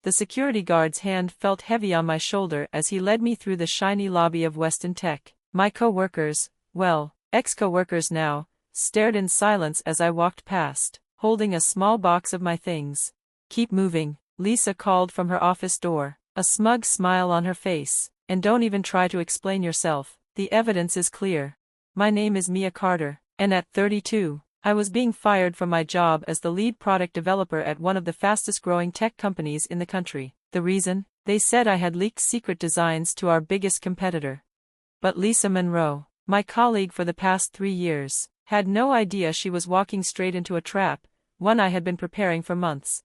The security guard's hand felt heavy on my shoulder as he led me through the shiny lobby of Weston Tech. My co-workers, well, ex-coworkers now, stared in silence as I walked past, holding a small box of my things. "Keep moving," Lisa called from her office door, a smug smile on her face. "And don't even try to explain yourself, the evidence is clear. My name is Mia Carter, and at 32, I was being fired from my job as the lead product developer at one of the fastest-growing tech companies in the country. The reason? They said I had leaked secret designs to our biggest competitor. But Lisa Monroe, my colleague for the past 3 years, had no idea she was walking straight into a trap, one I had been preparing for months."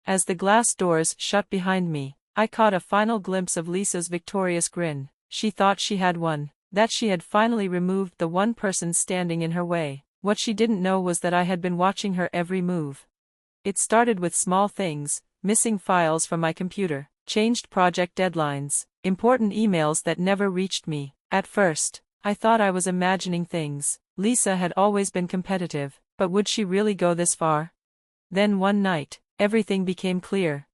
As the glass doors shut behind me, I caught a final glimpse of Lisa's victorious grin. She thought she had won, that she had finally removed the one person standing in her way. What she didn't know was that I had been watching her every move. It started with small things, missing files from my computer, changed project deadlines, important emails that never reached me. At first, I thought I was imagining things. Lisa had always been competitive, but would she really go this far? Then one night, everything became clear.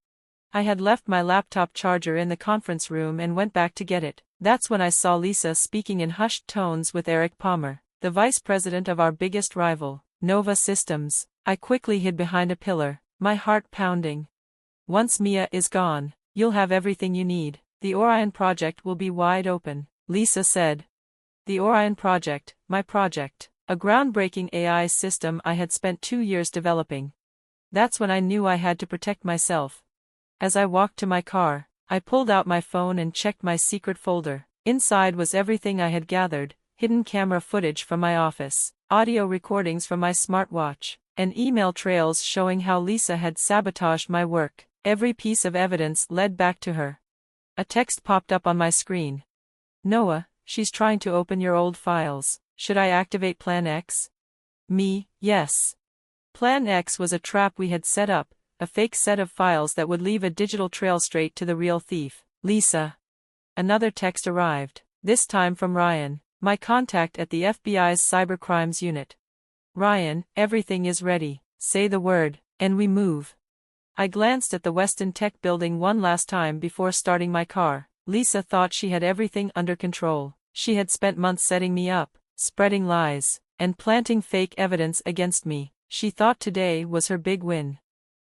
I had left my laptop charger in the conference room and went back to get it. That's when I saw Lisa speaking in hushed tones with Eric Palmer, the vice president of our biggest rival, Nova Systems. I quickly hid behind a pillar, my heart pounding. "Once Mia is gone, you'll have everything you need. The Orion project will be wide open," Lisa said. The Orion project, my project, a groundbreaking AI system I had spent 2 years developing. That's when I knew I had to protect myself. As I walked to my car, I pulled out my phone and checked my secret folder. Inside was everything I had gathered: hidden camera footage from my office, audio recordings from my smartwatch, and email trails showing how Lisa had sabotaged my work. Every piece of evidence led back to her. A text popped up on my screen. "Noah, she's trying to open your old files. Should I activate Plan X?" Me, yes. Plan X was a trap we had set up, a fake set of files that would leave a digital trail straight to the real thief. "Lisa." Another text arrived, this time from Ryan, my contact at the FBI's cybercrimes unit. "Ryan, everything is ready. Say the word, and we move." I glanced at the Weston Tech building one last time before starting my car. Lisa thought she had everything under control. She had spent months setting me up, spreading lies, and planting fake evidence against me. She thought today was her big win.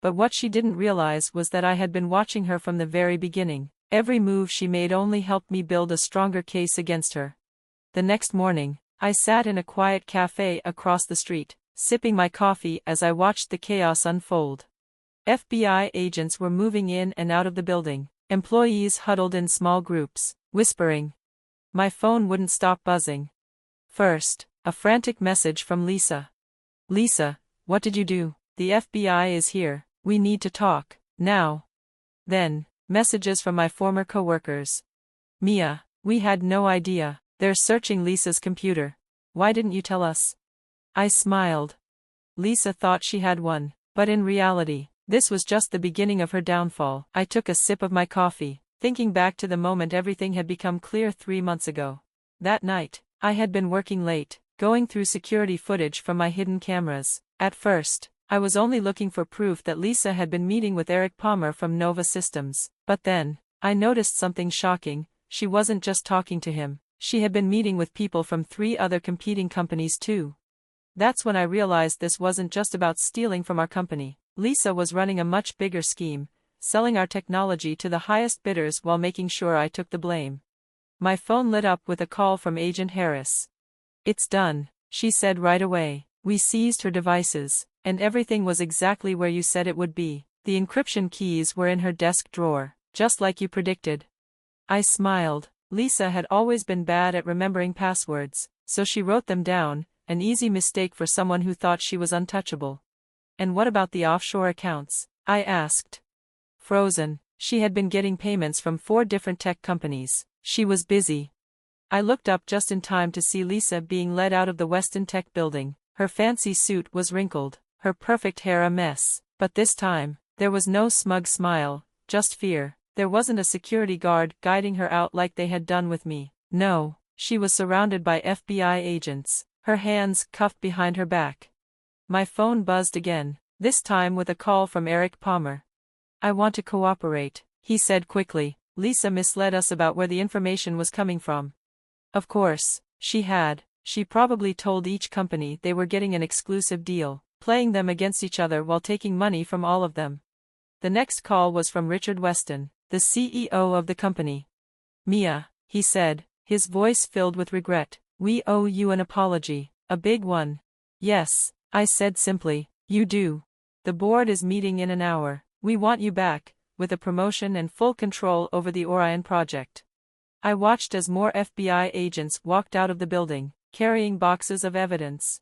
But what she didn't realize was that I had been watching her from the very beginning. Every move she made only helped me build a stronger case against her. The next morning, I sat in a quiet cafe across the street, sipping my coffee as I watched the chaos unfold. FBI agents were moving in and out of the building, employees huddled in small groups, whispering. My phone wouldn't stop buzzing. First, a frantic message from Lisa. "Lisa, what did you do? The FBI is here, we need to talk, now." Then, messages from my former coworkers. "Mia, we had no idea. They're searching Lisa's computer. Why didn't you tell us?" I smiled. Lisa thought she had won, but in reality, this was just the beginning of her downfall. I took a sip of my coffee, thinking back to the moment everything had become clear 3 months ago. That night, I had been working late, going through security footage from my hidden cameras. At first, I was only looking for proof that Lisa had been meeting with Eric Palmer from Nova Systems. But then, I noticed something shocking. She wasn't just talking to him, she had been meeting with people from 3 other competing companies too. That's when I realized this wasn't just about stealing from our company. Lisa was running a much bigger scheme, selling our technology to the highest bidders while making sure I took the blame. My phone lit up with a call from Agent Harris. "It's done," she said right away. "We seized her devices, and everything was exactly where you said it would be. The encryption keys were in her desk drawer, just like you predicted." I smiled. Lisa had always been bad at remembering passwords, so she wrote them down, an easy mistake for someone who thought she was untouchable. "And what about the offshore accounts?" I asked. "Frozen." She had been getting payments from 4 different tech companies. She was busy. I looked up just in time to see Lisa being led out of the Weston Tech building. Her fancy suit was wrinkled, her perfect hair a mess. But this time, there was no smug smile, just fear. There wasn't a security guard guiding her out like they had done with me. No, she was surrounded by FBI agents, her hands cuffed behind her back. My phone buzzed again, this time with a call from Eric Palmer. I want to cooperate, he said quickly. Lisa misled us about where the information was coming from. Of course, she had. She probably told each company they were getting an exclusive deal, playing them against each other while taking money from all of them. The next call was from Richard Weston, the CEO of the company. Mia, he said, his voice filled with regret, we owe you an apology, a big one. Yes, I said simply, you do. The board is meeting in an hour. We want you back, with a promotion and full control over the Orion project. I watched as more FBI agents walked out of the building, carrying boxes of evidence.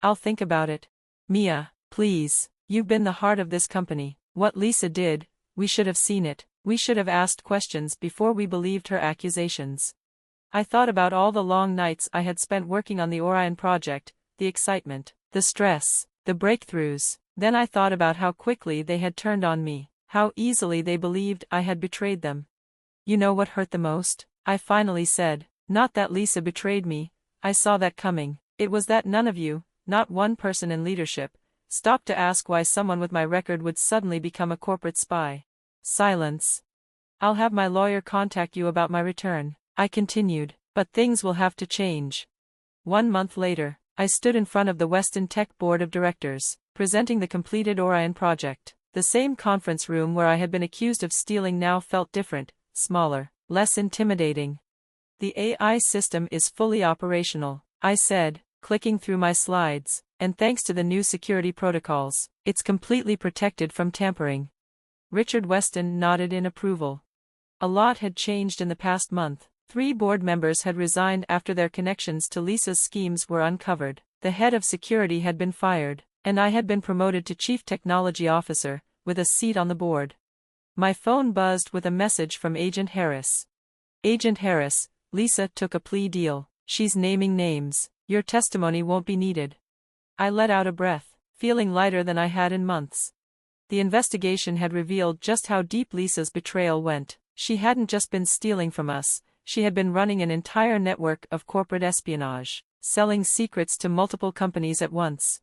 I'll think about it. Mia, please, you've been the heart of this company. What Lisa did, we should have seen it. We should have asked questions before we believed her accusations. I thought about all the long nights I had spent working on the Orion project, the excitement, the stress, the breakthroughs. Then I thought about how quickly they had turned on me, how easily they believed I had betrayed them. You know what hurt the most? I finally said, not that Lisa betrayed me, I saw that coming. It was that none of you, not one person in leadership, stopped to ask why someone with my record would suddenly become a corporate spy. Silence. I'll have my lawyer contact you about my return, I continued, but things will have to change. 1 month later, I stood in front of the Weston Tech board of directors, presenting the completed Orion project. The same conference room where I had been accused of stealing now felt different, smaller, less intimidating. The AI system is fully operational, I said, clicking through my slides, and thanks to the new security protocols, it's completely protected from tampering. Richard Weston nodded in approval. A lot had changed in the past month. 3 board members had resigned after their connections to Lisa's schemes were uncovered. The head of security had been fired, and I had been promoted to Chief Technology Officer, with a seat on the board. My phone buzzed with a message from Agent Harris. Agent Harris, Lisa took a plea deal. She's naming names. Your testimony won't be needed. I let out a breath, feeling lighter than I had in months. The investigation had revealed just how deep Lisa's betrayal went. She hadn't just been stealing from us, she had been running an entire network of corporate espionage, selling secrets to multiple companies at once.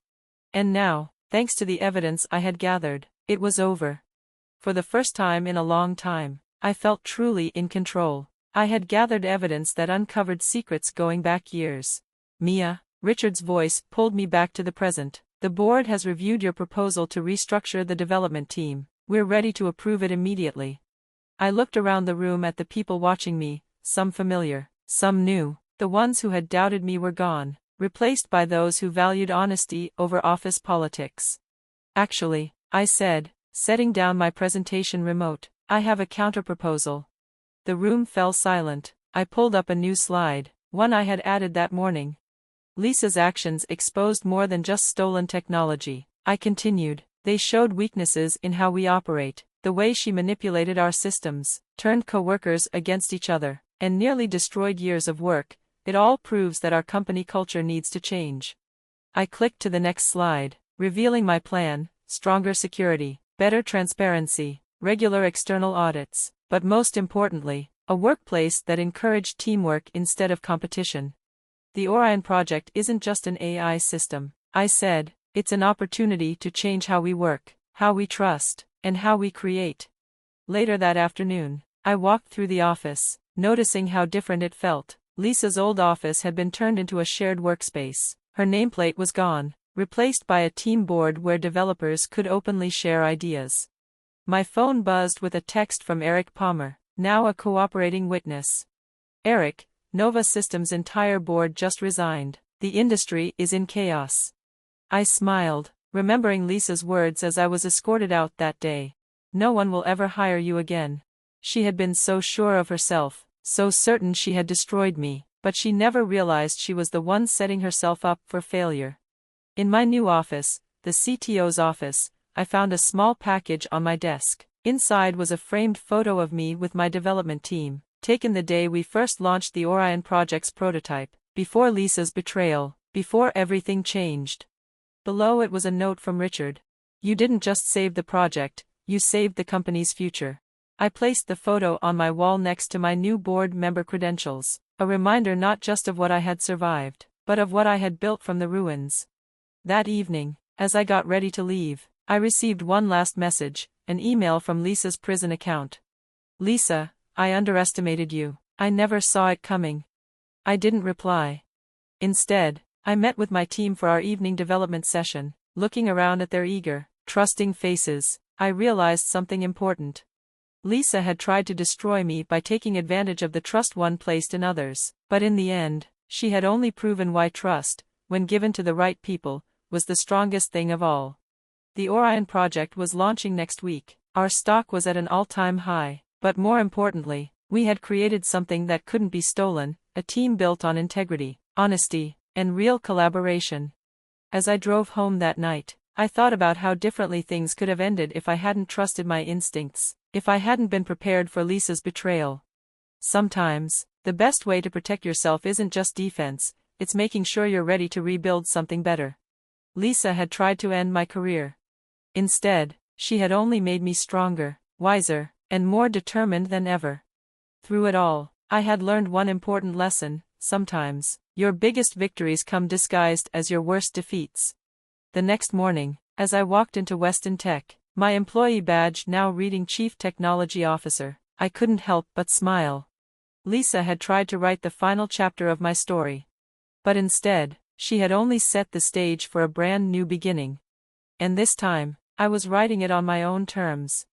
And now, thanks to the evidence I had gathered, it was over. For the first time in a long time, I felt truly in control. I had gathered evidence that uncovered secrets going back years. Mia, Richard's voice pulled me back to the present. The board has reviewed your proposal to restructure the development team. We're ready to approve it immediately. I looked around the room at the people watching me, some familiar, some new. The ones who had doubted me were gone, replaced by those who valued honesty over office politics. Actually, I said, setting down my presentation remote, I have a counterproposal. The room fell silent. I pulled up a new slide, one I had added that morning. Lisa's actions exposed more than just stolen technology, I continued. They showed weaknesses in how we operate, the way she manipulated our systems, turned coworkers against each other, and nearly destroyed years of work. It all proves that our company culture needs to change. I clicked to the next slide, revealing my plan: stronger security, better transparency, regular external audits, but most importantly, a workplace that encouraged teamwork instead of competition. The Orion project isn't just an AI system, I said, it's an opportunity to change how we work, how we trust, and how we create. Later that afternoon, I walked through the office, noticing how different it felt. Lisa's old office had been turned into a shared workspace. Her nameplate was gone, replaced by a team board where developers could openly share ideas. My phone buzzed with a text from Eric Palmer, now a cooperating witness. Eric, Nova Systems' entire board just resigned. The industry is in chaos. I smiled, remembering Lisa's words as I was escorted out that day. No one will ever hire you again. She had been so sure of herself, so certain she had destroyed me, but she never realized she was the one setting herself up for failure. In my new office, the CTO's office, I found a small package on my desk. Inside was a framed photo of me with my development team, taken the day we first launched the Orion project's prototype, before Lisa's betrayal, before everything changed. Below it was a note from Richard. You didn't just save the project, you saved the company's future. I placed the photo on my wall next to my new board member credentials, a reminder not just of what I had survived, but of what I had built from the ruins. That evening, as I got ready to leave, I received one last message. an email from Lisa's prison account. Lisa, I underestimated you. I never saw it coming. I didn't reply. Instead, I met with my team for our evening development session. Looking around at their eager, trusting faces, I realized something important. Lisa had tried to destroy me by taking advantage of the trust one placed in others, but in the end, she had only proven why trust, when given to the right people, was the strongest thing of all. The Orion project was launching next week. Our stock was at an all-time high, but more importantly, we had created something that couldn't be stolen, a team built on integrity, honesty, and real collaboration. As I drove home that night, I thought about how differently things could have ended if I hadn't trusted my instincts, if I hadn't been prepared for Lisa's betrayal. Sometimes, the best way to protect yourself isn't just defense, it's making sure you're ready to rebuild something better. Lisa had tried to end my career. Instead, she had only made me stronger, wiser, and more determined than ever. Through it all, I had learned one important lesson: sometimes, your biggest victories come disguised as your worst defeats. The next morning, as I walked into Weston Tech, my employee badge now reading Chief Technology Officer, I couldn't help but smile. Lisa had tried to write the final chapter of my story. But instead, she had only set the stage for a brand new beginning. And this time, I was writing it on my own terms.